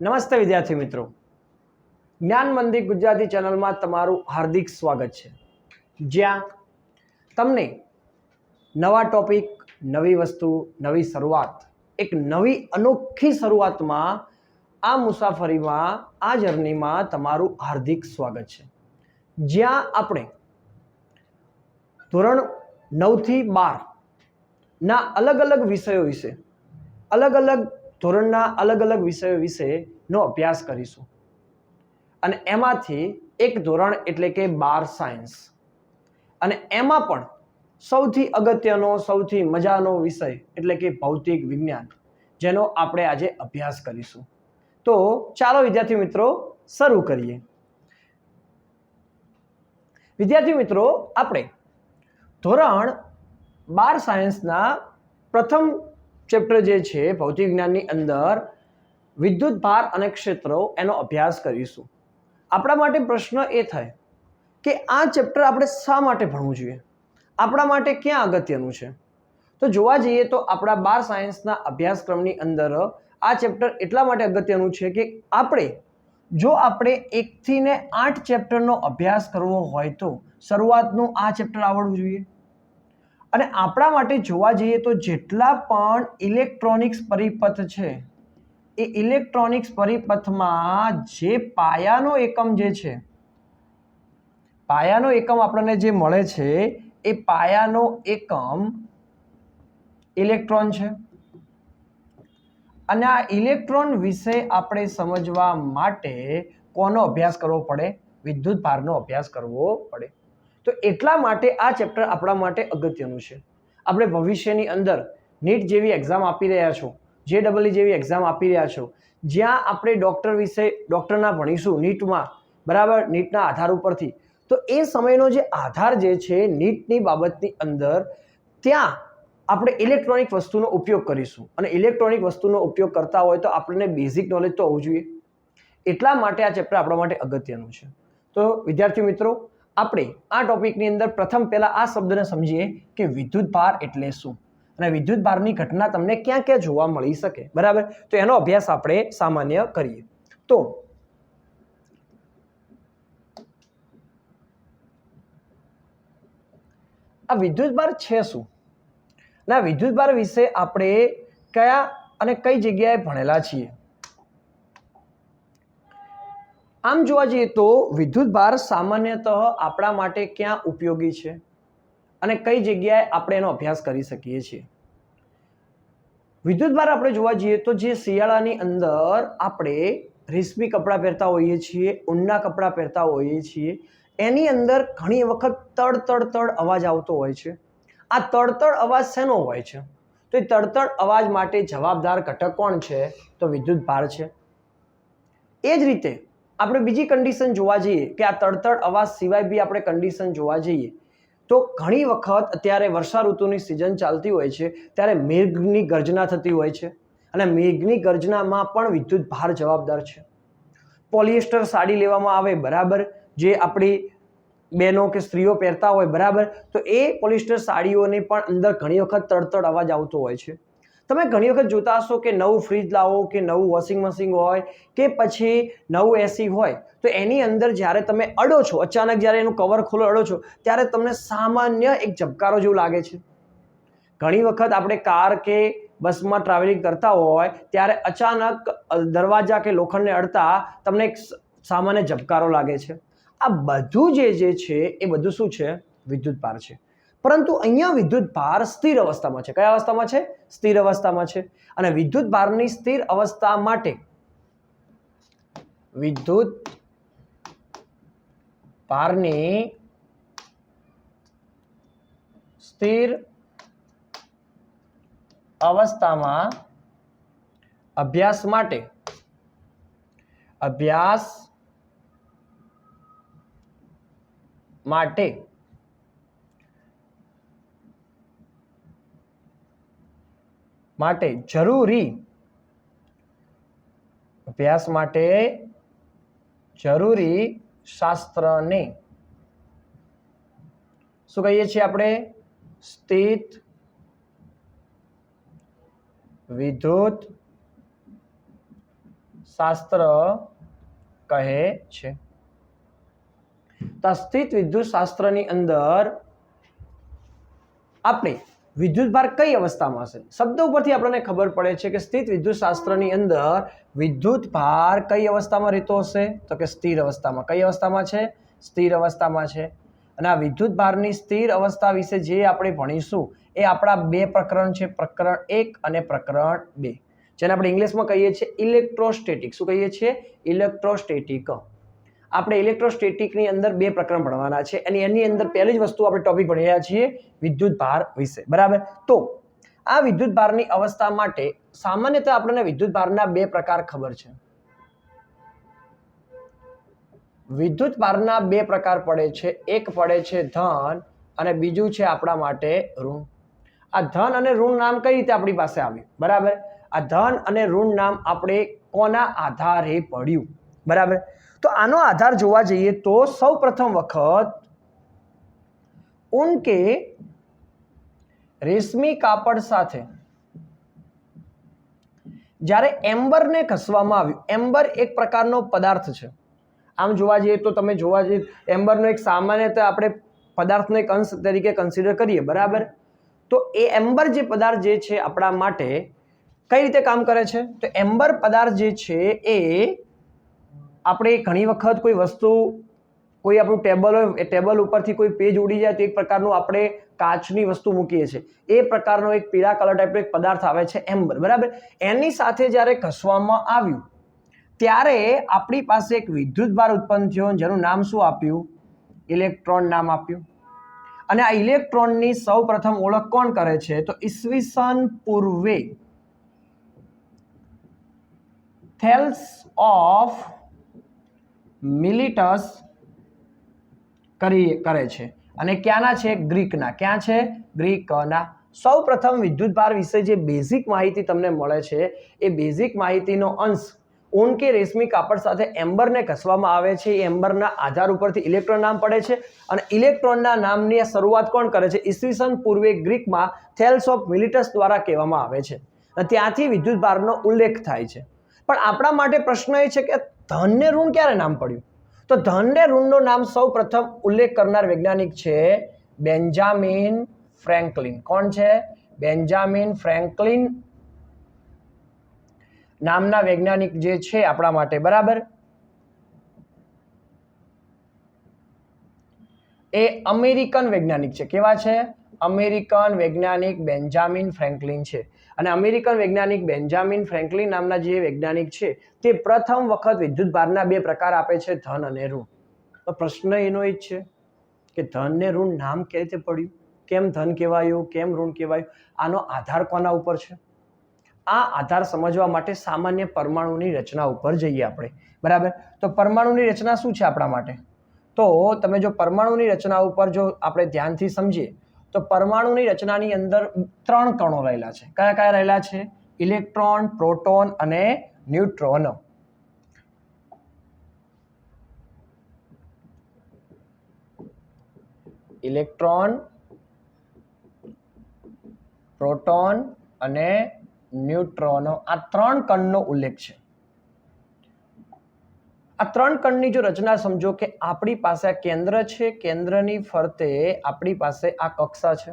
નમસ્તે વિદ્યાર્થી મિત્રો, જ્ઞાન મંદિર ગુજરાતી ચેનલમાં તમારું હાર્દિક સ્વાગત છે, જ્યાં તમને નવા ટોપિક, નવી વસ્તુ, નવી શરૂઆત, એક નવી અનોખી શરૂઆતમાં આ મુસાફરીમાં, આ જર્નીમાં તમારું હાર્દિક સ્વાગત છે, જ્યાં આપણે ધોરણ 9 થી 12 ના અલગ અલગ વિષયો વિશે, અલગ અલગ ધોરણના અલગ અલગ વિષયો વિશેનો અભ્યાસ કરીશું. અને એમાંથી એક ધોરણ એટલે કે 12 સાયન્સ, અને એમાં પણ સૌથી અગત્યનો, સૌથી મજાનો વિષય એટલે કે ભૌતિક વિજ્ઞાન, જેનો આપણે આજે અભ્યાસ કરીશું. તો ચાલો વિદ્યાર્થી મિત્રો શરૂ કરીએ. વિદ્યાર્થી મિત્રો, આપણે ધોરણ 12 સાયન્સના પ્રથમ ચેપ્ટર જે છે ભૌતિક વિજ્ઞાનની અંદર વિદ્યુત ભાર અને ક્ષેત્રો, એનો અભ્યાસ કરીશું. આપણા માટે પ્રશ્ન એ થાય કે આ ચેપ્ટર આપણે શા માટે ભણવું જોઈએ, આપણા માટે ક્યાં અગત્યનું છે? તો જોવા જઈએ તો આપણા 12 સાયન્સના અભ્યાસક્રમની અંદર આ ચેપ્ટર એટલા માટે અગત્યનું છે કે જો આપણે 1 થી 8 ચેપ્ટરનો અભ્યાસ કરવો હોય તો શરૂઆતનું આ ચેપ્ટર આવડવું જોઈએ. અને આપણા માટે જોવા જઈએ તો જેટલા પણ ઇલેક્ટ્રોનિક્સ પરિપથ છે, એ ઇલેક્ટ્રોનિક્સ પરિપથમાં જે પાયાનો એકમ જે છે, પાયાનો એકમ આપણને જે મળે છે, એ પાયાનો એકમ ઇલેક્ટ્રોન છે. અને આ ઇલેક્ટ્રોન વિશે આપણે સમજવા માટે કોનો અભ્યાસ કરવો પડે? વિદ્યુત ભારનો અભ્યાસ કરવો પડે. તો એટલા માટે આ ચેપ્ટર આપણા માટે અગત્યનું છે. આપણે ભવિષ્યની અંદર નીટ જેવી એક્ઝામ આપી રહ્યા છો, JEE જેવી એક્ઝામ આપી રહ્યા છો, જ્યાં આપણે ડૉક્ટર વિશે, ડૉક્ટરના ભણીશું નીટમાં, બરાબર, નીટના આધાર ઉપરથી. તો એ સમયનો જે આધાર જે છે નીટની બાબતની અંદર, ત્યાં આપણે ઇલેક્ટ્રોનિક વસ્તુનો ઉપયોગ કરીશું. અને ઇલેક્ટ્રોનિક વસ્તુનો ઉપયોગ કરતા હોય તો આપણને બેઝિક નોલેજ તો હોવું જોઈએ. એટલા માટે આ ચેપ્ટર આપણા માટે અગત્યનું છે. તો વિદ્યાર્થી મિત્રો, આપણે આ ટોપિકની અંદર પ્રથમ પહેલા આ શબ્દને સમજીએ કે વિદ્યુત ભાર એટલે શું, અને વિદ્યુત ભારની ઘટના તમને ક્યાં ક્યાં જોવા મળી શકે, બરાબર. તો એનો અભ્યાસ આપણે સામાન્ય કરીએ. તો આ વિદ્યુત ભાર છે શું, અને આ વિદ્યુત ભાર વિશે આપણે કયા અને કઈ જગ્યાએ ભણેલા છીએ? આમ જોવા જઈએ તો વિદ્યુત ભાર સામાન્યતઃ આપણા માટે ક્યાં ઉપયોગી છે અને કઈ જગ્યાએ આપણે એનો અભ્યાસ કરી શકીએ છીએ? વિદ્યુત ભાર આપણે જોવા જઈએ તો જે શિયાળાની અંદર આપણે રેશમી કપડાં પહેરતા હોઈએ છીએ, ઊનના કપડાં પહેરતા હોઈએ છીએ, એની અંદર ઘણી વખત તડ અવાજ આવતો હોય છે. આ તડ અવાજ શેનો હોય છે? તો એ તડ અવાજ માટે જવાબદાર ઘટક કોણ છે? તો વિદ્યુત ભાર છે. એ જ રીતે આપણે બીજી કન્ડિશન જોવા જઈએ કે આ તડ અવાજ સિવાય બી આપણે કન્ડિશન જોવા જઈએ તો ઘણી વખત અત્યારે વર્ષા ઋતુની સિઝન ચાલતી હોય છે, ત્યારે મેઘની ગર્જના થતી હોય છે, અને મેઘની ગર્જનામાં પણ વિદ્યુત ભાર જવાબદાર છે. પોલિએસ્ટર સાડી લેવામાં આવે, બરાબર, જે આપણી બહેનો કે સ્ત્રીઓ પહેરતા હોય, બરાબર, તો એ પોલિએસ્ટર સાડીઓની પણ અંદર ઘણી વખત તડ અવાજ આવતો હોય છે. તમે ઘણી વખત જોતા હશો કે નવું ફ્રીજ લાવો કે નવું વોશિંગ મશીન હોય કે પછી નવું એસી હોય, તો એની અંદર જ્યારે તમે અડો છો, અચાનક જ્યારે એનું કવર ખોલો, અડો છો, ત્યારે તમને સામાન્ય એક ઝબકારો જેવું લાગે છે. ઘણી વખત આપણે કાર કે બસમાં ટ્રાવેલિંગ કરતા હોય ત્યારે અચાનક દરવાજા કે લોખંડને અડતા તમને એક સામાન્ય ઝબકારો લાગે છે. આ બધું જે છે એ બધું શું છે? વિદ્યુત ભાર છે. પરંતુ અહીંયા વિદ્યુત ભાર સ્થિર અવસ્થામાં છે. કયા અવસ્થામાં છે? સ્થિર અવસ્થામાં છે. અને વિદ્યુત ભારની સ્થિર અવસ્થા માટે વિદ્યુત ભારની સ્થિર અવસ્થામાં અભ્યાસ માટે જરૂરી શાસ્ત્રને શું કહીએ છીએ આપણે? સ્થિત વિદ્યુત શાસ્ત્ર કહે છે. તો સ્થિત વિદ્યુત શાસ્ત્રની અંદર આપણે વિદ્યુતભાર કઈ અવસ્થામાં હશે? શબ્દ ઉપરથી આપણને ખબર પડે છે કે સ્થિત વિદ્યુત શાસ્ત્રની અંદર વિદ્યુતભાર કઈ અવસ્થામાં રહેતો હશે? તો કે સ્થિર અવસ્થામાં. કઈ અવસ્થામાં છે? સ્થિર અવસ્થામાં છે. અને આ વિદ્યુતભારની સ્થિર અવસ્થા વિશે જે આપણે ભણીશું એ આપણા બે પ્રકરણ છે, પ્રકરણ 1 અને પ્રકરણ 2, જેને આપણે ઇંગ્લિશમાં કહીએ છીએ ઇલેક્ટ્રોસ્ટેટિક. શું કહીએ છીએ? ઇલેક્ટ્રોસ્ટેટિક. આપણે ઇલેક્ટ્રોસ્ટેટિકની અંદર બે પ્રકરણ ભણવાના છે અને એની અંદર પહેલી જ વસ્તુ આપણે ટોપિક ભણી રહ્યા છીએ વિદ્યુતભાર વિશે. બરાબર. તો આ વિદ્યુતભારની અવસ્થા માટે સામાન્યતઃ આપણને વિદ્યુતભારના બે પ્રકાર ખબર છે. વિદ્યુતભારના બે પ્રકાર પડે છે. એક પડે છે ધન અને બીજું છે આપણા માટે ઋણ. આ ધન અને ઋણ નામ કઈ રીતે આપણી પાસે આવ્યું? બરાબર. આ ધન અને ઋણ નામ આપણે કોના આધારે પડ્યું? બરાબર. તો આનો આધાર જોવા જઈએ તો સૌ પ્રથમ વખત ઊન કે રેશમી કાપડ સાથે જ્યારે એમ્બરને ઘસવામાં આવ્યું. એમ્બર એક પ્રકારનો પદાર્થ છે. આમ જોવા જઈએ તો તમે જોવા જઈએ એમ્બરનો એક સામાન્યતઃ આપણે પદાર્થનો એક અંશ તરીકે કન્સિડર કરીએ. બરાબર. તો એ એમ્બર જે પદાર્થ જે છે આપણા માટે કઈ રીતે કામ કરે છે? તો એમ્બર પદાર્થ જે છે એ આપણે ઘણી વખત કોઈ વસ્તુ, કોઈ આપણું ટેબલ હોય એ ટેબલ ઉપરથી કોઈ પેજ ઉડી જાય તો એક પ્રકારનું આપણે કાચની વસ્તુ મૂકીએ છીએ. એ પ્રકારનો એક પીળા કલર ટાઈપનો એક પદાર્થ આવે છે એમ્બર. બરાબર. એની સાથે જ્યારે ઘસવામાં આવ્યું ત્યારે આપણી પાસે એક વિદ્યુતભાર ઉત્પન્ન થયો, જેનું નામ શું આપ્યું? ઇલેક્ટ્રોન નામ આપ્યું. અને આ ઇલેક્ટ્રોનની સૌ પ્રથમ ઓળખ કોણ કરે છે? તો ઈસવીસન પૂર્વે થેલ્સ ઓફ મિલિટસ કરે છે. અને ક્યાંના છે? ગ્રીકના. ક્યાં છે? ગ્રીકના. સૌ પ્રથમ વિદ્યુતભાર વિશે જે બેઝિક માહિતી તમને મળે છે એ બેઝિક માહિતીનો અંશ ઊન કે રેશમી કાપડ સાથે એમ્બરને ઘસવામાં આવે છે. એ એમ્બરના આધાર ઉપરથી ઇલેક્ટ્રોન નામ પડે છે અને ઇલેક્ટ્રોનના નામની શરૂઆત કોણ કરે છે? ઈસવીસન પૂર્વે ગ્રીકમાં થેલ્સ ઓફ મિલિટસ દ્વારા કહેવામાં આવે છે. અને ત્યાંથી વિદ્યુતભારનો ઉલ્લેખ થાય છે. પણ આપણા માટે પ્રશ્ન એ છે કે ધન ને ઋણ ક્યારે નામ પડ્યું? તો ધન ને ઋણનું નામ સૌ પ્રથમ ઉલ્લેખ કરનાર વૈજ્ઞાનિક છે બેન્જામિન ફ્રેન્કલિન. કોણ છે? બેન્જામિન ફ્રેન્કલિન નામના વૈજ્ઞાનિક જે છે આપણા માટે. બરાબર. એ અમેરિકન વૈજ્ઞાનિક છે. કેવા છે? અમેરિકન વૈજ્ઞાનિક બેન્જામિન ફ્રેન્કલિન છે. અને અમેરિકન વૈજ્ઞાનિક બેન્જામિન ફ્રેન્કલિન નામના જે વૈજ્ઞાનિક છે તે પ્રથમ વખત વિદ્યુતભારના બે પ્રકાર આપે છે, ધન અને ઋણ. તો પ્રશ્ન એનો જ છે કે ધન ને ઋણ નામ કેવી રીતે પડ્યું? કેમ ધન કહેવાયું? કેમ ઋણ કહેવાયું? આનો આધાર કોના ઉપર છે? આ આધાર સમજવા માટે સામાન્ય પરમાણુની રચના ઉપર જઈએ આપણે. બરાબર. તો પરમાણુની રચના શું છે આપણા માટે? તો તમે જો પરમાણુની રચના ઉપર જો આપણે ધ્યાનથી સમજીએ તો પરમાણુની રચનાની અંદર 3 કણો રહેલા છે. કયા કયા રહેલા છે? ઇલેક્ટ્રોન, પ્રોટોન અને ન્યુટ્રોન. ઇલેક્ટ્રોન, પ્રોટોન અને ન્યુટ્રોનો, આ 3 કણનો ઉલ્લેખ છે. આ 3 કણની જો રચના સમજો કે આપણી પાસે આ કેન્દ્ર છે, કેન્દ્રની ફરતે આપણી પાસે આ કક્ષા છે.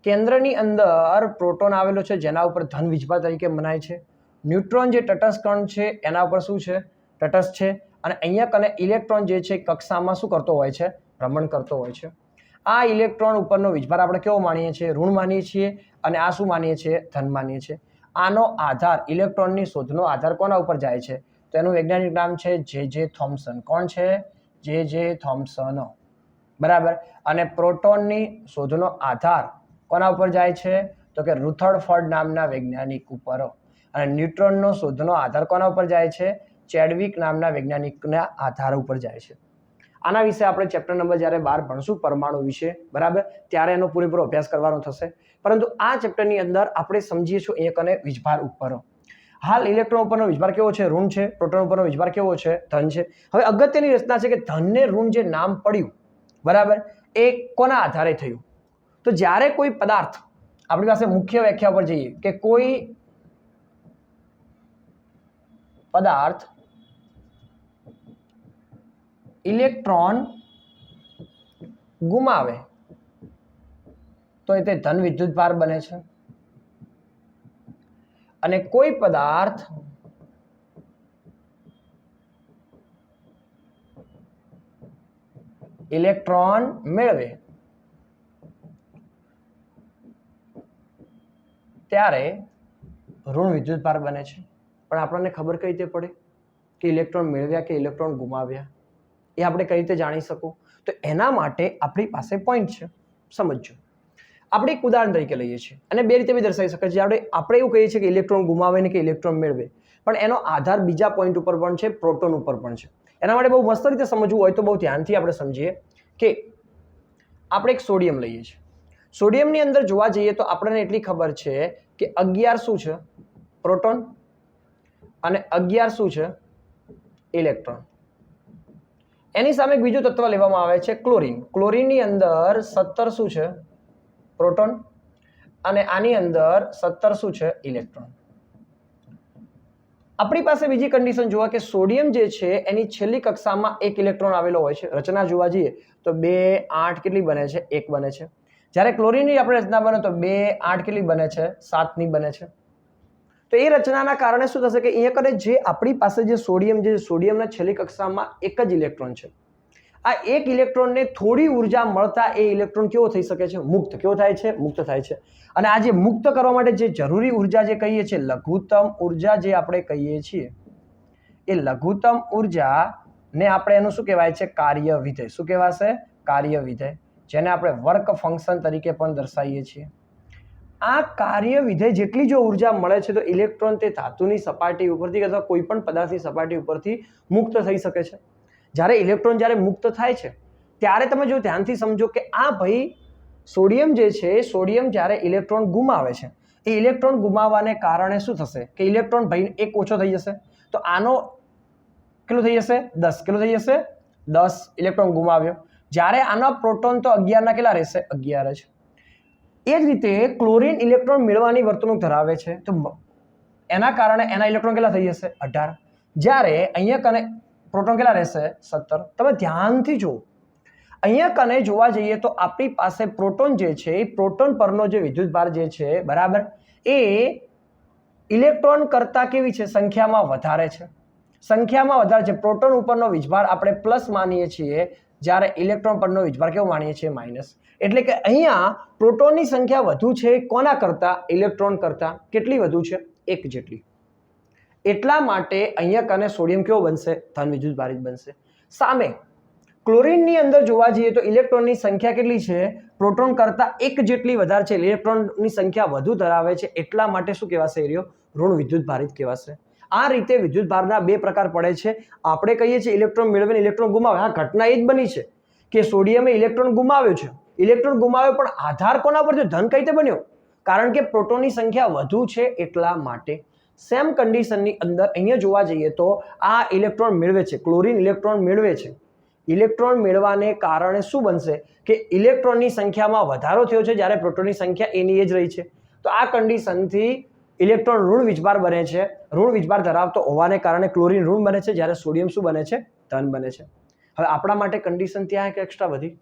કેન્દ્રની અંદર પ્રોટોન આવેલો છે જેના ઉપર ધન વીજભાર તરીકે મનાય છે. ન્યુટ્રોન જે તટસ્થ કણ છે એના ઉપર શું છે? તટસ્થ છે. અને અહીંયા કને ઇલેક્ટ્રોન જે છે કક્ષામાં શું કરતો હોય છે? ભ્રમણ કરતો હોય છે. આ ઇલેક્ટ્રોન ઉપરનો વીજભાર આપણે કેવો માનીએ છીએ? ઋણ માનીએ છીએ. અને આ શું માનીએ છીએ? ધન માનીએ છીએ. આનો આધાર, ઇલેક્ટ્રોનની શોધનો આધાર કોના ઉપર જાય છે? તો એનું વૈજ્ઞાનિક નામ છે જે થોમ્સન. કોણ છે? જે થોમ્સન. બરાબર. અને પ્રોટોનની શોધનો આધાર કોના ઉપર જાય છે? તો કે રુથરફર્ડ નામના વૈજ્ઞાનિક ઉપર. અને ન્યુટ્રોનનો શોધનો આધાર કોના ઉપર જાય છે? ચેડવિક નામના વૈજ્ઞાનિકના આધાર ઉપર જાય છે. આના વિશે આપણે ચેપ્ટર નંબર જ્યારે 12 ભણશું પરમાણુ વિશે, બરાબર, ત્યારે એનો પૂરેપૂરો અભ્યાસ કરવાનો થશે. પરંતુ આ ચેપ્ટરની અંદર આપણે સમજીએ છીએ એક અને વીજભાર ઉપર. હાલ ઇલેક્ટ્રોન ઉપરનો વીજભાર કેવો છે? ઋણ છે. પ્રોટોન ઉપરનો વીજભાર કેવો છે? ધન છે. હવે અગત્યની રચના છે કે ધનને ઋણ જે નામ પડ્યું, બરાબર, એ કોના આધારે થયું? તો જ્યારે કોઈ પદાર્થ, આપણી પાસે મુખ્ય વ્યાખ્યા પર જઈએ કે કોઈ પદાર્થ ઇલેક્ટ્રોન ગુમાવે તો એ તે ધન વિદ્યુતભાર બને છે, અને કોઈ પદાર્થ ઇલેક્ટ્રોન મેળવે ત્યારે ઋણ વિદ્યુતભાર બને છે. પણ આપણને ખબર કઈ રીતે પડે કે ઇલેક્ટ્રોન મેળવ્યા કે ઇલેક્ટ્રોન ગુમાવ્યા? એ આપણે કઈ રીતે જાણી શકું? તો એના માટે આપણી પાસે પોઈન્ટ છે, સમજો. આપણે એક ઉદાહરણ તરીકે લઈએ છીએ અને બે રીતે બી દર્શાવી શકાય છે. આપણે એવું કહીએ છીએ કે ઇલેક્ટ્રોન ગુમાવે ને કે ઇલેક્ટ્રોન મેળવે, પણ એનો આધાર બીજા પોઈન્ટ ઉપર પણ છે, પ્રોટોન ઉપર પણ છે. એના માટે બહુ મસ્ત રીતે સમજવું હોય તો બહુ ધ્યાનથી આપણે સમજીએ કે આપણે એક સોડિયમ લઈએ છીએ. સોડિયમની અંદર જોવા જઈએ તો આપણને એટલી ખબર છે કે 11 શું છે? પ્રોટોન, અને 11 શું છે? ઇલેક્ટ્રોન. એની સામે એક બીજું તત્વ લેવામાં આવે છે ક્લોરીન. ક્લોરીનની અંદર 17 શું છે? પ્રોટોન, અને આની અંદર 17 શું છે? ઇલેક્ટ્રોન. આપણી પાસે બીજી કન્ડિશન જોવા કે સોડિયમ જે છે એની છેલ્લી કક્ષામાં એક ઇલેક્ટ્રોન આવેલો હોય છે. રચના જોવા જઈએ તો 2 8 કેટલી બને છે? 1 બને છે. જ્યારે ક્લોરીનની આપણે રચના બને તો 2 8 કેટલી બને છે? 7 ની બને છે. તો એ રચનાના કારણે શું થશે કે અહીંયા કરે જે આપણી પાસે જે સોડિયમના છેલ્લી કક્ષામાં એક જ ઇલેક્ટ્રોન છે, આ એક ઇલેક્ટ્રોનને થોડી ઉર્જા મળતા એ ઇલેક્ટ્રોન કેવો થઈ શકે છે? મુક્ત. કેવો થાય છે? મુક્ત થાય છે. અને આ જે મુક્ત કરવા માટે જે જરૂરી ઉર્જા જે કહીએ છીએ, લઘુત્તમ ઉર્જા જે આપણે કહીએ છીએ, એ લઘુત્તમ ઉર્જાને આપણે એનું શું કહેવાય છે? કાર્ય વિધેય. શું કહેવાશે? કાર્ય વિધેય, જેને આપણે વર્ક ફંક્શન તરીકે પણ દર્શાવીએ છીએ. આ કાર્ય વિધેય જેટલી જો ઉર્જા મળે છે તો ઇલેક્ટ્રોન તે ધાતુની સપાટી ઉપરથી અથવા કોઈ પણ પદાર્થની સપાટી ઉપરથી મુક્ત થઈ શકે છે. જ્યારે ઇલેક્ટ્રોન જ્યારે મુક્ત થાય છે ત્યારે તમે જો ધ્યાનથી સમજો કે આ ભાઈ સોડિયમ જે છે, સોડિયમ જ્યારે ઇલેક્ટ્રોન ગુમાવે છે, એ ઇલેક્ટ્રોન ગુમાવવાને કારણે શું થશે કે ઇલેક્ટ્રોન ભાઈ એક ઓછો થઈ જશે. તો આનો કેટલું થઈ જશે? 10. કેટલું થઈ જશે? 10 ઇલેક્ટ્રોન ગુમાવ્યો. જ્યારે આના પ્રોટોન તો 11 ના કેટલા રહેશે? 11 જ. એ જ રીતે ક્લોરીન ઇલેક્ટ્રોન મેળવવાની વર્તણૂક ધરાવે છે, તો એના કારણે એના ઇલેક્ટ્રોન કેટલા થઈ જશે? 18. જ્યારે અહીંયા કને પ્રોટોન કેટલા રહેશે? 17. તમે ધ્યાનથી જુઓ, અહીંયા કને જોવા જઈએ તો આપણી પાસે પ્રોટોન જે છે, એ પ્રોટોન પરનો જે વિદ્યુતભાર જે છે, બરાબર, એ ઇલેક્ટ્રોન કરતાં કેવી છે? સંખ્યામાં વધારે છે. સંખ્યામાં વધારે છે. પ્રોટોન ઉપરનો વીજભાર આપણે પ્લસ માનીએ છીએ, જ્યારે ઇલેક્ટ્રોન પરનો વીજભાર કેવો માનીએ છીએ? માઇનસ. એટલે કે અહીંયા પ્રોટોનની સંખ્યા વધુ છે કોના કરતાં? ઇલેક્ટ્રોન કરતાં. કેટલી વધુ છે? 1 જેટલી. એટલા માટે અહીંયા કને સોડિયમ કેવો બનશે? ધન વિદ્યુતભારિત બનશે. સામે ક્લોરીનની અંદર જોવા જઈએ તો ઇલેક્ટ્રોનની સંખ્યા કેટલી છે? પ્રોટોન કરતાં 1 જેટલી વધારે છે. ઇલેક્ટ્રોનની સંખ્યા વધુ ધરાવે છે, એટલા માટે શું કહેવાશે? એરિયો ઋણ વિદ્યુતભારિત કહેવાશે. આ રીતે વિદ્યુતભારના 2 પ્રકાર પડે છે. આપણે કહીએ છીએ ઇલેક્ટ્રોન મેળવીને ઇલેક્ટ્રોન ગુમાવે. આ ઘટના એ જ બની છે કે સોડિયમે ઇલેક્ટ્રોન ગુમાવ્યો છે. ઇલેક્ટ્રોન ગુમાવ્યો, પણ આધાર કોના પર છે? ધન કઈ રીતે બન્યો? કારણ કે પ્રોટોનની સંખ્યા વધુ છે એટલા માટે. સેમ કન્ડિશનની અંદર અહીંયા જોવા જઈએ તો આ ઇલેક્ટ્રોન મેળવે છે, ક્લોરીન ઇલેક્ટ્રોન મેળવે છે. ઇલેક્ટ્રોન મેળવવાને કારણે શું બનશે કે ઇલેક્ટ્રોનની સંખ્યામાં વધારો થયો છે, જ્યારે પ્રોટોનની સંખ્યા એની એ જ રહી છે. તો આ કન્ડિશનથી ઇલેક્ટ્રોન ઋણ વીજભાર બને છે. ઋણ વીજભાર ધરાવતો હોવાને કારણે ક્લોરીન ઋણ બને છે, જ્યારે સોડિયમ શું બને છે? ધન બને છે. હવે આપણા માટે કન્ડિશન ત્યાં એક એક્સ્ટ્રા વધી.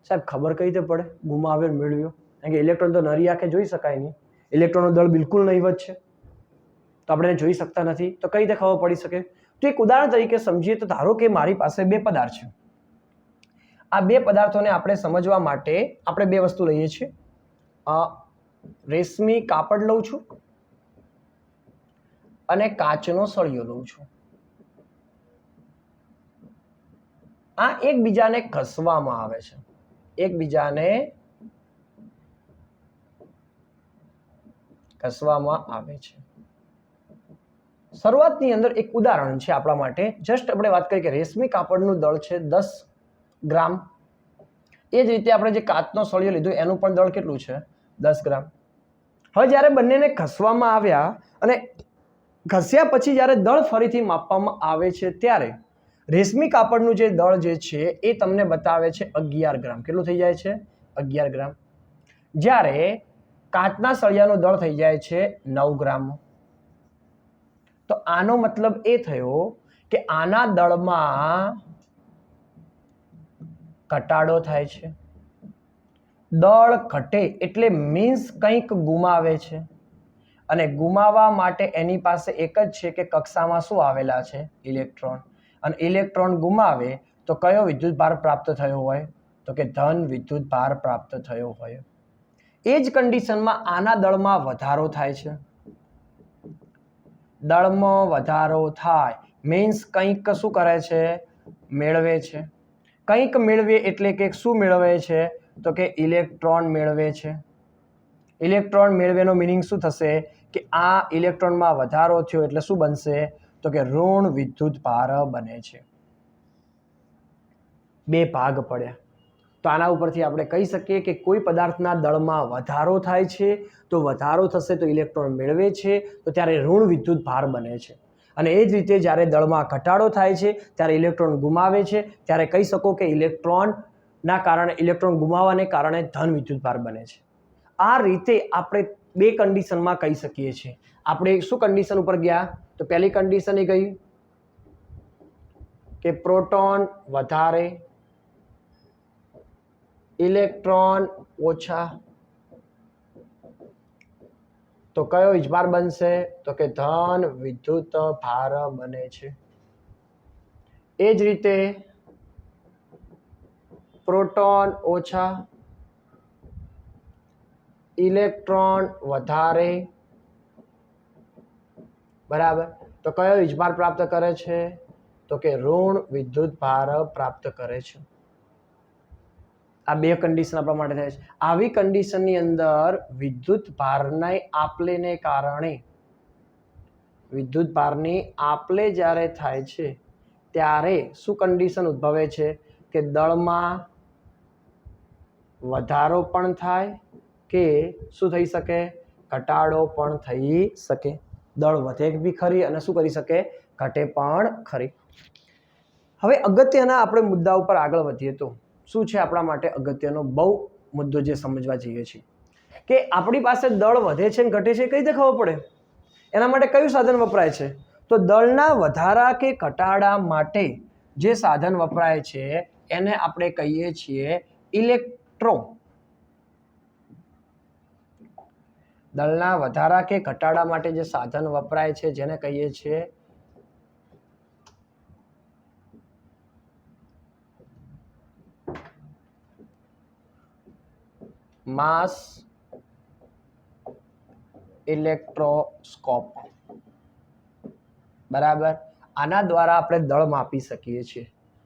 સાહેબ ખબર કઈ રીતે પડે? ગુમાવ્યો મેળવ્યો. કારણ કે ઇલેક્ટ્રોન તો નરી આંખે જોઈ શકાય નહીં. ઇલેક્ટ્રોનનો દળ બિલકુલ નહીવત છે, તો આપણે જોઈ શકતા નથી. તો કઈ રીતે ખબર પડી શકે? તો એક ઉદાહરણ તરીકે સમજીએ તો ધારો કે મારી પાસે 2 પદાર્થ છે. આ 2 પદાર્થોને આપણે સમજવા માટે આપણે 2 વસ્તુ લઈએ છીએ. રેશમી કાપડ લઉં છું અને કાચનો સળિયો લઉં છું. આ એકબીજાને ઘસવામાં આવે છે. એકબીજાને ઘસવામાં આવે છે. શરૂઆતની અંદર એક ઉદાહરણ છે આપણા માટે. જસ્ટ આપણે વાત કરીએ કે રેશમી કાપડનું દળ છે 10 ગ્રામ. એ જ રીતે આપણે જે કાચનો સળિયો લીધો એનું પણ દળ કેટલું છે? 10 ગ્રામ. હવે જ્યારે બંનેને ઘસવામાં આવ્યા અને ઘસ્યા પછી જ્યારે દળ ફરીથી માપવામાં આવે છે, ત્યારે રેશમી કાપડનું જે દળ જે છે એ તમને બતાવે છે 11 ગ્રામ. કેટલું થઈ જાય છે? 11 ગ્રામ. જ્યારે કાચના સળિયાનું દળ થઈ જાય છે 9 ગ્રામ. તો આનો મતલબ એ થયો કે આના દળમાં ઘટાડો થાય છે. દળ ઘટે એટલે મીન્સ કંઈક ગુમાવે છે, અને ગુમાવવા માટે એની પાસે એક જ છે કે કક્ષામાં શું આવેલા છે? ઇલેક્ટ્રોન. અને ઇલેક્ટ્રોન ગુમાવે તો કયો વિદ્યુત ભાર પ્રાપ્ત થયો હોય? તો કે ધન વિદ્યુત ભાર પ્રાપ્ત થયો હોય. એ જ કન્ડિશનમાં આના દળમાં વધારો થાય છે. દળમાં વધારો થાય મીન્સ કંઈક શું કરે છે? મેળવે છે. કંઈક મેળવે એટલે કે શું મેળવે છે? તો કે ઇલેક્ટ્રોન મેળવે છે. ઇલેક્ટ્રોન મેળવેનો મિનિંગ શું થશે? કે આ ઇલેક્ટ્રોનમાં વધારો થયો એટલે શું બનશે? તો કે ઋણ વિદ્યુત ભાર બને છે. બે ભાગ પડ્યા. તો આના ઉપરથી આપણે કહી શકીએ કે કોઈ પદાર્થના દળમાં વધારો થાય છે તો વધારો થશે તો ઇલેક્ટ્રોન મેળવે છે, તો ત્યારે ઋણ વિદ્યુત ભાર બને છે. અને એ જ રીતે જ્યારે દળમાં ઘટાડો થાય છે ત્યારે ઇલેક્ટ્રોન ગુમાવે છે, ત્યારે કહી શકો કે ઇલેક્ટ્રોનના કારણે ઇલેક્ટ્રોન ગુમાવવાને કારણે ધન વિદ્યુત ભાર બને છે. આ રીતે આપણે બે કન્ડિશનમાં કહી શકીએ છીએ. આપણે શું કન્ડિશન ઉપર ગયા? તો પહેલી કન્ડિશન એ ગઈ કે પ્રોટોન વધારે, ઇલેક્ટ્રોન ઓછા, તો કયો વીજભાર બનશે? તો કે ધન વિદ્યુત ભાર બને છે. એ જ રીતે પ્રોટોન ઓછા, ઇલેક્ટ્રોન વધારે, બરાબર, તો કયો વીજભાર પ્રાપ્ત કરે છે? તો કે ઋણ વિદ્યુત ભાર પ્રાપ્ત કરે છે. આ બે કન્ડિશન આપણા માટે થાય છે. આવી કન્ડિશનની અંદર વિદ્યુત ભારની આપલેને કારણે વિદ્યુત ભારની આપલે જ્યારે થાય છે ત્યારે શું કન્ડિશન ઉદ્ભવે છે? કે દળમાં વધારો પણ થાય કે શું થઈ શકે? ઘટાડો પણ થઈ શકે. દળ વધે બી ખરી અને શું કરી શકે? ઘટે પણ ખરી. હવે અગત્યના આપણે મુદ્દા ઉપર આગળ વધીએ તો શું છે આપણા માટે અગત્યનો બહુ મુદ્દો જે સમજવા જઈએ છીએ કે આપણી પાસે દળ વધે છે અને ઘટે છે કઈ રીતે ખબર પડે? એના માટે કયું સાધન વપરાય છે? તો દળના વધારા કે ઘટાડા માટે જે સાધન વપરાય છે એને આપણે કહીએ છીએ ઇલેક્ટ્રો. દળના વધારા કે ઘટાડા માટે જે સાધન વપરાય છે જેને કહીએ છીએ માસ ઇલેક્ટ્રોસ્કોપ. બરાબર. આના દ્વારા આપણે દળ માપી શકીએ છીએ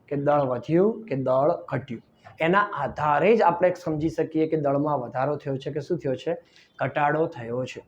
કે દળ વધ્યું કે દળ ઘટ્યું. એના આધારે જ આપણે સમજી શકીએ કે દળમાં વધારો થયો છે કે શું થયો છે? ઘટાડો થયો છે.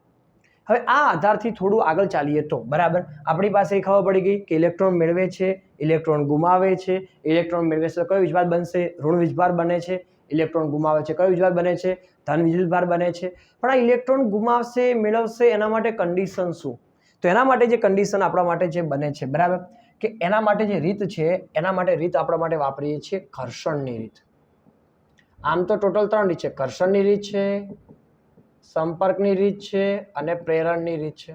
હવે આ આધારથી થોડું આગળ ચાલીએ તો બરાબર આપણી પાસે ખબર પડી ગઈ કે ઇલેક્ટ્રોન મેળવે છે, ઇલેક્ટ્રોન ગુમાવે છે. ઇલેક્ટ્રોન મેળવે છે તો કયો વીજભાર બનશે? ઋણ વીજભાર બને છે. ઇલેક્ટ્રોન ગુમાવે છે કયો વીજભાર બને છે? ધન વિદ્યુતભાર બને છે. પણ આ ઇલેક્ટ્રોન ગુમાવશે મેળવશે એના માટે કન્ડિશન શું? તો એના માટે જે કન્ડિશન આપણા માટે જે બને છે બરાબર કે એના માટે જે રીત છે એના માટે રીત આપણા માટે વાપરીએ છીએ ઘર્ષણની રીત. આમ તો ટોટલ 3 રીત છે. ઘર્ષણની રીત છે, સંપર્કની રીત છે અને પ્રેરણની રીત છે.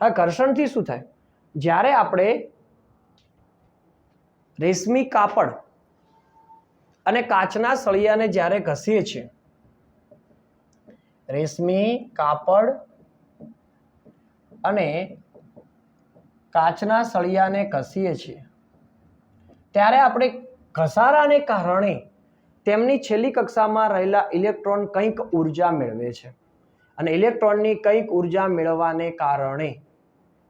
હવે ઘર્ષણથી શું થાય? જ્યારે આપણે રેશમી કાપડ અને કાચના સળિયાને જ્યારે ઘસીએ છીએ, રેશમી કાપડ અને કાચના સળિયાને ઘસીએ છીએ ત્યારે આપણે ઘસારાને કારણે તેમની છેલ્લી કક્ષામાં રહેલા ઇલેક્ટ્રોન કંઈક ઉર્જા મેળવે છે અને ઇલેક્ટ્રોનની કંઈક ઉર્જા મેળવવાને કારણે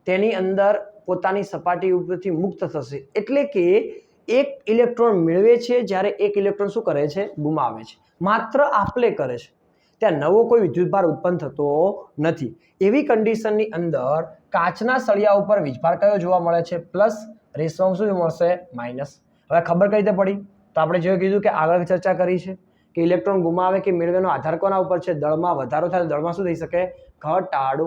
તેની અંદર પોતાની સપાટી ઉપરથી મુક્ત થશે. એટલે કે એક ઇલેક્ટ્રોન મેળવે છે જ્યારે એક ઇલેક્ટ્રોન શું કરે છે? ગુમાવે છે. માત્ર આપલે કરે છે. ત્યાં નવો કોઈ વિદ્યુતભાર ઉત્પન્ન થતો નથી. એવી કન્ડિશનની અંદર કાચના સળિયા ઉપર વીજભાર કયો જોવા મળે છે? પ્લસ. રેશિયો શું મળશે? માઇનસ. હવે ખબર કઈ રીતે પડી? તો આપણે જે કીધું કે આગળ ચર્ચા કરી છે કે ઇલેક્ટ્રોન ગુમાવે કે મેળવેનો આધાર કોના ઉપર છે? દળમાં વધારો થાય દળમાં શું થઈ શકે? ઘટાડો.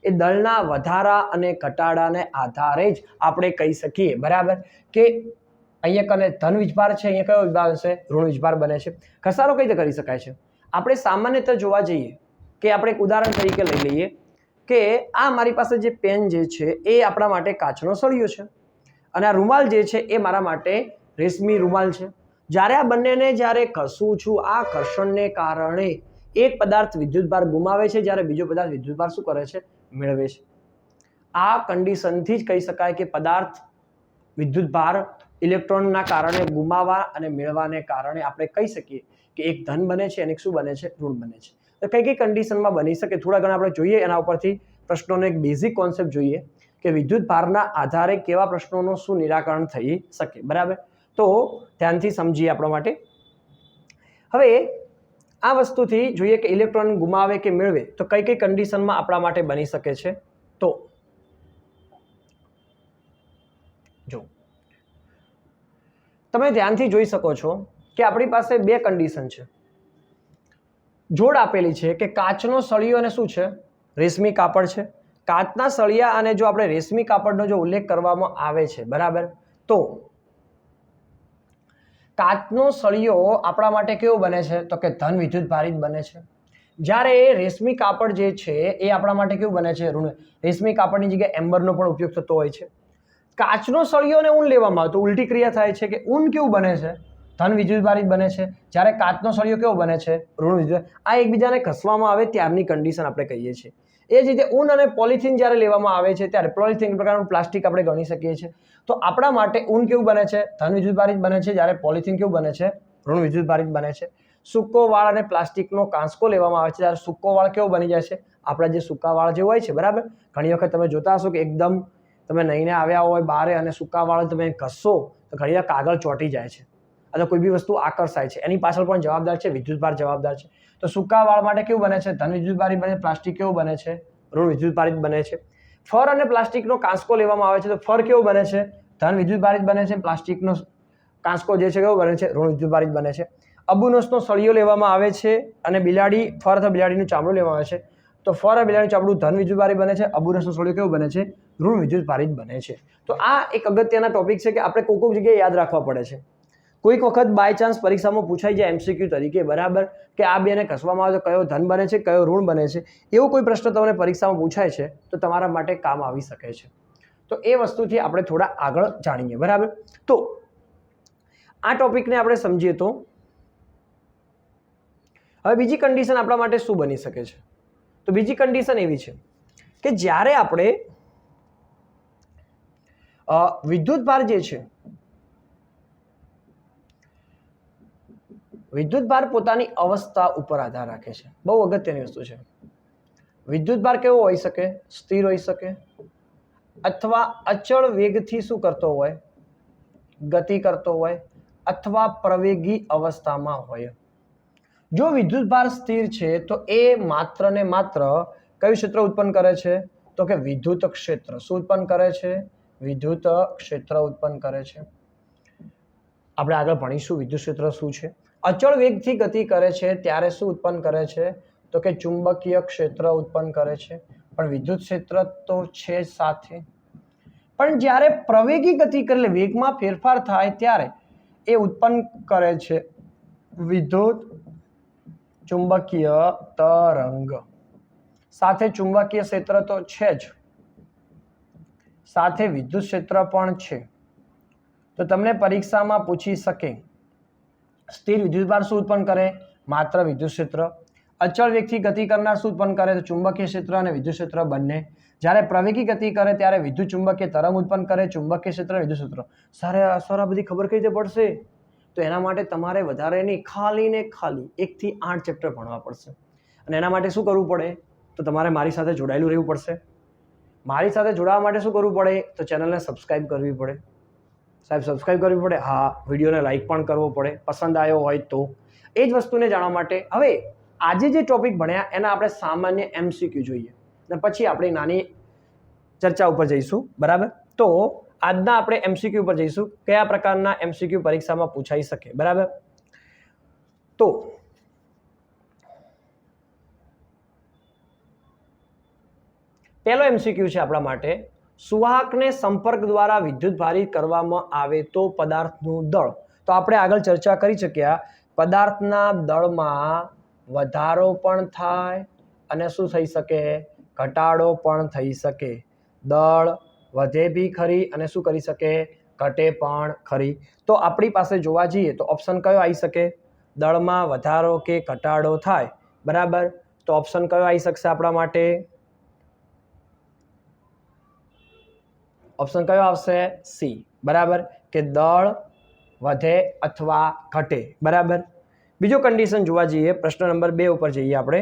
એ દળના વધારા અને ઘટાડાને આધારે જ આપણે કહી શકીએ બરાબર કે અહીંયા કને ધન વીજભાર છે, અહીંયા કયો વીજભાર હશે? ઋણ વીજભાર બને છે. ઘસારો કઈ રીતે કરી શકાય છે? આપણે સામાન્યતઃ જોવા જઈએ કે આપણે એક ઉદાહરણ તરીકે લઈ લઈએ કે આ મારી પાસે જે પેન જે છે એ આપણા માટે કાચનો સળિયો છે અને આ રૂમાલ જે છે એ મારા માટે રેશમી રૂમાલ છે. જ્યારે આ બંનેને જ્યારે ઘસું છું, આ ઘર્ષણને કારણે એક પદાર્થ વિદ્યુતભાર ગુમાવે છે, જ્યારે બીજો પદાર્થ વિદ્યુતભાર શું કરે છે? મેળવે છે. આ કન્ડિશનથી જ કહી શકાય કે પદાર્થ વિદ્યુતભાર ઇલેક્ટ્રોનના કારણે ગુમાવવા અને મેળવવાને કારણે આપણે કહી શકીએ કે એક ધન બને છે અને એક શું બને છે? ઋણ બને છે. તો કઈ કઈ કન્ડિશનમાં બની શકે થોડા ઘણા આપણે જોઈએ. એના ઉપરથી પ્રશ્નોનો એક બેઝિક કોન્સેપ્ટ જોઈએ કે વિદ્યુતભારના આધારે કેવા પ્રશ્નોનું શું નિરાકરણ થઈ શકે. બરાબર, તો ધ્યાનથી સમજીએ આપણા માટે. હવે આ વસ્તુથી જોઈએ કે ઇલેક્ટ્રોન ગુમાવે કે મેળવે તો કઈ કઈ કન્ડિશનમાં આપણા માટે બની શકે છે. તો જો તમે ધ્યાનથી જોઈ શકો છો કે આપણી પાસે બે કન્ડિશન છે. જોડ આપેલી છે કે કાચનો સળિયો અને શું છે? રેશમી કાપડ છે. કાચના સળિયા અને જો આપણે રેશમી કાપડનો જો ઉલ્લેખ કરવામાં આવે છે, બરાબર, તો કાચનો સળિયો આપણા માટે કેવો બને છે? તો કે ધન વિદ્યુતભારિત બને છે. જ્યારે રેશમી કાપડ જે છે એ આપણા માટે કેવું બને છે? ઋણ. રેશમી કાપડની જગ્યાએ એમ્બરનો પણ ઉપયોગ થતો હોય છે. કાચનો સળિયો અને ઊન લેવામાં આવે તો ઉલટી ક્રિયા થાય છે કે ઊન કેવું બને છે? ધન વિદ્યુતભારિત બને છે, જ્યારે કાચનો સળિયો કેવો બને છે? ઋણ વિદ્યુત. આ એકબીજાને ઘસવામાં આવે ત્યારની કન્ડિશન આપણે કહીએ છીએ. એ જ રીતે ઊન અને પોલિથીન જ્યારે લેવામાં આવે છે ત્યારે પોલિથીન પ્રકારનું પ્લાસ્ટિક આપણે ગણી શકીએ છીએ. તો આપણા માટે ઊન કેવું બને છે? ધન વિદ્યુતભારિત બને છે, જ્યારે પોલિથીન કેવું બને છે? ઋણ વિદ્યુતભારિત બને છે. સૂકો વાળ અને પ્લાસ્ટિકનો કાંસકો લેવામાં આવે છે, ત્યારે સૂકો વાળ કેવો બની જાય છે? આપણા જે સૂકા વાળ જે હોય છે, બરાબર, ઘણી વખત તમે જોતા હશો કે એકદમ તમે નહીને આવ્યા હોય બારે અને સૂકા વાળ તમે ઘસશો તો ઘણી વાર કાગળ ચોંટી જાય છે અથવા કોઈ બી વસ્તુ આકર્ષાય છે. એની પાછળ પણ જવાબદાર છે વિદ્યુતભાર જવાબદાર છે. તો સૂકા વાળ માટે કેવું બને છે? ધન વિદ્યુતભારિત બને. પ્લાસ્ટિક કેવું બને છે? ઋણ વિદ્યુતભારિત બને છે. ફર અને પ્લાસ્ટિકનો કાંસકો લેવામાં આવે છે તો ફર કેવું બને છે? ધન વિદ્યુતભારિત બને છે. પ્લાસ્ટિકનો કાંસકો જે છે કેવો બને છે? ઋણ વિદ્યુતભારિત બને છે. અબુનસનો સળિયો લેવામાં આવે છે અને બિલાડી ફર અથવા બિલાડીનું ચામડું લેવામાં આવે છે તો ફર અને બિલાડીનું ચામડું ધન વિદ્યુતભારિત બને છે. અબુનસનો સળિયો કેવું બને છે? ઋણ વિદ્યુતભારિત બને છે. તો આ એક અગત્યના ટોપિક છે કે આપણે કોઈક જગ્યાએ યાદ રાખવા પડે છે. કોઈક વખત બાય ચાન્સ પરીક્ષામાં પૂછાઈ જાય MCQ તરીકે, બરાબર, કે આ બેને ઘસવામાં આવે તો કયો ધન બને છે, કયો ઋણ બને છે, એવો કોઈ પ્રશ્ન તમને પરીક્ષામાં પૂછાય છે તો તમારા માટે કામ આવી શકે છે. તો એ વસ્તુથી આપણે થોડા આગળ જાણીએ. બરાબર, તો આ ટોપિકને આપણે સમજીએ તો હવે બીજી કન્ડિશન આપણા માટે શું બની શકે છે? તો બીજી કન્ડિશન એવી છે કે જ્યારે આપણે વિદ્યુતભાર જે છે, વિદ્યુતભાર પોતાની અવસ્થા ઉપર આધાર રાખે છે. બહુ અગત્યની વસ્તુ છે. વિદ્યુતભાર કેવો હોઈ શકે? સ્થિર હોઈ શકે અથવા અચળ વેગથી શું કરતો હોય? ગતિ કરતો હોય અથવા પ્રવેગી અવસ્થામાં હોય. જો વિદ્યુતભાર સ્થિર છે તો એ માત્ર ને માત્ર કયું ક્ષેત્ર ઉત્પન્ન કરે છે? તો કે વિદ્યુત ક્ષેત્ર. શું ઉત્પન્ન કરે છે? વિદ્યુત ક્ષેત્ર ઉત્પન્ન કરે છે. આપણે આગળ ભણીશું વિદ્યુત ક્ષેત્ર શું છે. અચળ વેગથી ગતિ કરે છે ત્યારે શું ઉત્પન્ન કરે છે? તો કે ચુંબકીય ક્ષેત્ર ઉત્પન્ન કરે છે. પણ વિદ્યુત ક્ષેત્ર તો છે સાથે, પણ જ્યારે પ્રવેગી ગતિ કરે વેગમાં ફેરફાર થાય ત્યારે એ ઉત્પન્ન કરે છે વિદ્યુત ચુંબકીય તરંગ. સાથે ચુંબકીય ક્ષેત્ર તો છે જ, સાથે વિદ્યુત ક્ષેત્ર પણ છે. તો તમને પરીક્ષામાં પૂછી શકે સ્થિર વિદ્યુતભાર શું ઉત્પન્ન કરે? માત્ર વિદ્યુત ક્ષેત્ર. અચળ વેગથી ગતિ કરનાર શું ઉત્પન્ન કરે? તો ચુંબકીય ક્ષેત્ર અને વિદ્યુત ક્ષેત્ર બંને. જ્યારે પ્રવેગી ગતિ કરે ત્યારે વિદ્યુત ચુંબકીય તરંગ ઉત્પન્ન કરે, ચુંબકીય ક્ષેત્ર અને વિદ્યુત ક્ષેત્ર. સર આ બધી ખબર કઈ રીતે પડશે? તો એના માટે તમારે વધારે નહીં, ખાલી ને ખાલી 1 થી 8 ચેપ્ટર ભણવા પડશે. અને એના માટે શું કરવું પડે? તો તમારે મારી સાથે જોડાયેલું રહેવું પડશે. મારી સાથે જોડાવા માટે શું કરવું પડે? તો ચેનલને સબસ્ક્રાઇબ કરવી પડે. સાહેબ સબસ્ક્રાઇબ કરવી પડે? હા. વિડીયોને લાઇક પણ કરવો પડે પસંદ આવ્યો હોય તો. એ જ વસ્તુને જાણવા માટે હવે આજે જે ટોપિક ભણ્યા એના આપણે સામાન્ય MCQ જોઈએ અને પછી આપણે નાની ચર્ચા ઉપર જઈશું. બરાબર, તો આજના આપણે MCQ ઉપર જઈશું. કયા પ્રકારના MCQ પરીક્ષામાં પૂછાઈ શકે? બરાબર, તો પહેલો MCQ છે આપણા માટે, સુવાહકને સંપર્ક દ્વારા વિદ્યુતભારિત કરવામાં આવે તો પદાર્થનું દળ. તો આપણે આગળ ચર્ચા કરી શક્યા પદાર્થના દળમાં વધારો પણ થાય અને શું થઈ શકે? ઘટાડો પણ થઈ શકે. દળ વધે બી ખરી અને શું કરી શકે? ઘટે પણ ખરી. તો આપણી પાસે જોવા જઈએ તો ઓપ્શન કયો આવી શકે? દળમાં વધારો કે ઘટાડો થાય, બરાબર. તો ઓપ્શન કયો આવી શકશે આપણા માટે? ઓપ્શન કયો આવશે? સી, બરાબર, કે દળ વધે અથવા ઘટે, બરાબર. બીજો કન્ડિશન જોવા જઈએ, પ્રશ્ન નંબર 2 ઉપર જઈએ આપણે.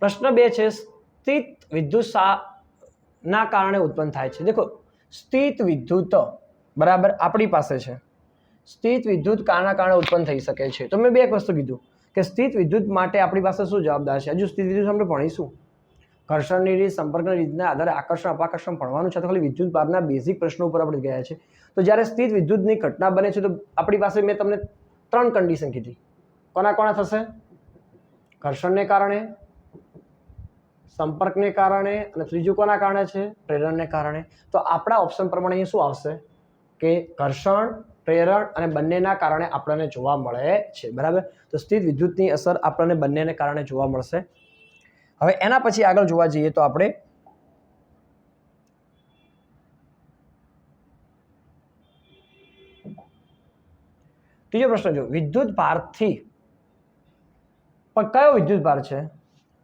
પ્રશ્ન 2 છે, સ્થિત વિદ્યુત ના કારણે ઉત્પન્ન થાય છે. દેખો, સ્થિત વિદ્યુત, બરાબર, આપણી પાસે છે. સ્થિત વિદ્યુત કાના કારણે ઉત્પન્ન થઈ શકે છે. તો મેં બે એક વસ્તુ કીધું કે સ્થિત વિદ્યુત માટે આપણી પાસે શું જવાબદાર છે. હજુ સ્થિત વિદ્યુત આપણે ભણીશું. ઘર્ષણની રીત, સંપર્કની રીતના આધારે આકર્ષણ અપાકર્ષણ ભણવાનું છે. તો ખાલી વિદ્યુત ભારના બેઝિક પ્રશ્નો ઉપર આપણે ગયા છે. તો જ્યારે સ્થિત વિદ્યુતની ઘટના બને છે તો આપણી પાસે મેં તમને 3 કન્ડિશન કીધી. કોના કોના થશે? ઘર્ષણને કારણે, સંપર્કને કારણે અને ત્રીજું કોના કારણે છે? પ્રેરણને કારણે. તો આપણા ઓપ્શન પ્રમાણે અહીં શું આવશે કે ઘર્ષણ, પ્રેરણ અને બંનેના કારણે આપણને જોવા મળે છે, બરાબર. તો સ્થિત વિદ્યુતની અસર આપણને બંનેને કારણે જોવા મળશે. હવે એના પછી આગળ જોવા જઈએ તો આપણે ત્રીજો પ્રશ્ન જો, વિદ્યુત ભારથી પણ કયો વિદ્યુત ભાર છે?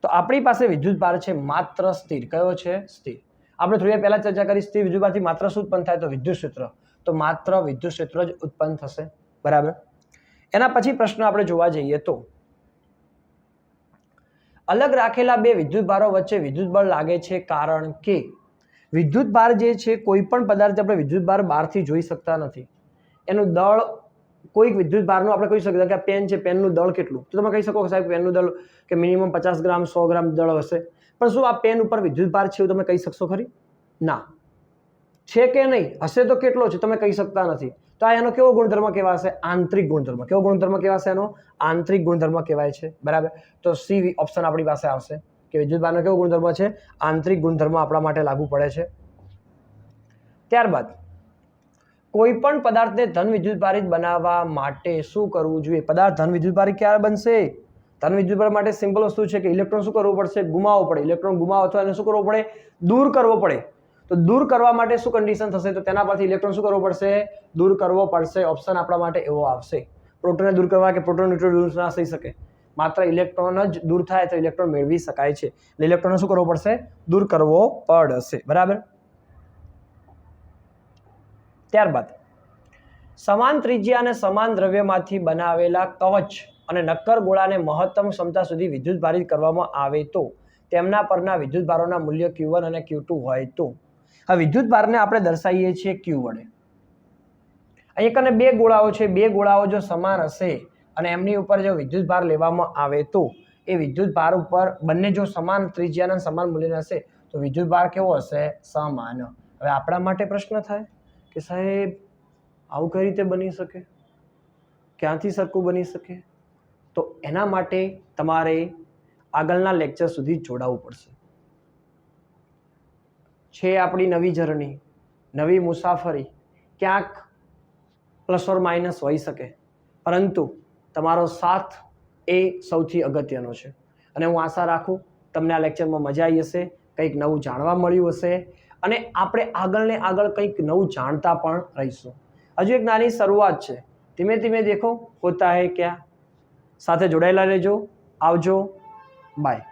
તો આપણી પાસે વિદ્યુત ભાર છે માત્ર સ્થિર. કયો છે? સ્થિર. આપણે થોડી વાર પહેલા ચર્ચા કરી, સ્થિર વિદ્યુત ભારથી માત્ર શું ઉત્પન્ન થાય? તો વિદ્યુત ક્ષેત્ર. તો માત્ર વિદ્યુત ક્ષેત્ર જ ઉત્પન્ન થશે, બરાબર. એના પછી પ્રશ્ન આપણે જોવા જઈએ તો અલગ રાખેલા બે વિદ્યુત ભારો વચ્ચે વિદ્યુત બળ લાગે છે કારણ કે વિદ્યુત ભાર જે છે કોઈ પણ પદાર્થ આપણે વિદ્યુત ભાર બહારથી જોઈ શકતા નથી. એનું દળ કોઈક વિદ્યુત ભારનું આપણે કહી શકીએ કે આ પેન છે, પેનનું દળ કેટલું? તો તમે કહી શકો સાહેબ પેનનું દળ કે મિનિમમ 50 ગ્રામ 100 ગ્રામ દળ હશે. પણ શું આ પેન ઉપર વિદ્યુત ભાર છે એવું તમે કહી શકશો ખરી? ના. છે કે નહીં? હશે તો કેટલો છે તમે કહી શકતા નથી. તો આ એનો કેવો ગુણધર્મ કહેવાશે? આંતરિક ગુણધર્મ. કેવો ગુણધર્મ કહેવાશે? એનો આંતરિક ગુણધર્મ કહેવાય છે, બરાબર. તો સી ઓપ્શન આપણી પાસે આવશે કે વિદ્યુત ભારનો કેવો ગુણધર્મ છે? આંતરિક ગુણધર્મ આપણા માટે લાગુ પડે છે. ત્યારબાદ કોઈ પણ પદાર્થને ધન વિદ્યુતભારિત બનાવવા માટે શું કરવું જોઈએ? પદાર્થ ધન વિદ્યુતભારિત ક્યારે બનશે? ધન વિદ્યુતભાર માટે સિમ્પલ વસ્તુ છે કે ઇલેક્ટ્રોન શું કરવું પડશે? ગુમાવવો પડે. ઇલેક્ટ્રોન ગુમાવો અથવા એને શું કરવો પડે? દૂર કરવો પડે. તો દૂર કરવા માટે શું કન્ડિશન થશે? તો તેના પરથી ઇલેક્ટ્રોન શું કરવો પડશે? દૂર કરવો પડશે. ઓપ્શન આપણા માટે એવો આવશે. પ્રોટોનને દૂર કરવા કે પ્રોટોન ન્યુટ્રોન દૂર ના થઈ શકે. માત્ર ઇલેક્ટ્રોન જ દૂર થાય તો ઇલેક્ટ્રોન મેળવી શકાય છે. એટલે ઇલેક્ટ્રોનને શું કરવો પડશે? દૂર કરવો પડશે, બરાબર. ત્યારબાદ સમાન ત્રિજ્યા અને સમાન દ્રવ્યમાંથી બનાવેલા કવચ અને નક્કર ગોળાને મહત્તમ ક્ષમતા સુધી વિદ્યુત ભારિત કરવામાં આવે તો તેમના પરના વિદ્યુત ભારોના મૂલ્ય Q1 અને Q2 હોય તો આ વિદ્યુત ભારને આપણે દર્શાવીએ છીએ Q વડે. અહીં કને બે ગોળાઓ છે. બે ગોળાઓ જો સમાન હશે અને એમની ઉપર જો વિદ્યુત ભાર લેવામાં આવે તો એ વિદ્યુત ભાર ઉપર બંને જો સમાન ત્રિજ્યાના સમાન મૂલ્યના હશે તો વિદ્યુત ભાર કેવો હશે? સમાન. હવે આપણા માટે પ્રશ્ન થાય કે સાહેબ આવું કઈ રીતે બની શકે? ક્યાંથી સરખું બની શકે? તો એના માટે તમારે આગળના લેક્ચર સુધી જોડાવવું પડશે. છે આપણી નવી જર્ની, નવી મુસાફરી. ક્યાંક પ્લસ ઓર માઇનસ હોઈ શકે, પરંતુ તમારો સાથ એ સૌથી અગત્યનો છે. અને હું આશા રાખું તમને આ લેક્ચરમાં મજા આવી હશે, કંઈક નવું જાણવા મળ્યું હશે અને આપણે આગળ ને આગળ કંઈક નવું જાણતા પણ રહીશું. હજુ એક નાની શરૂઆત છે. ધીમે ધીમે દેખો હોતા હૈ ક્યા. સાથે જોડાયેલા રહેજો. આવજો. બાય.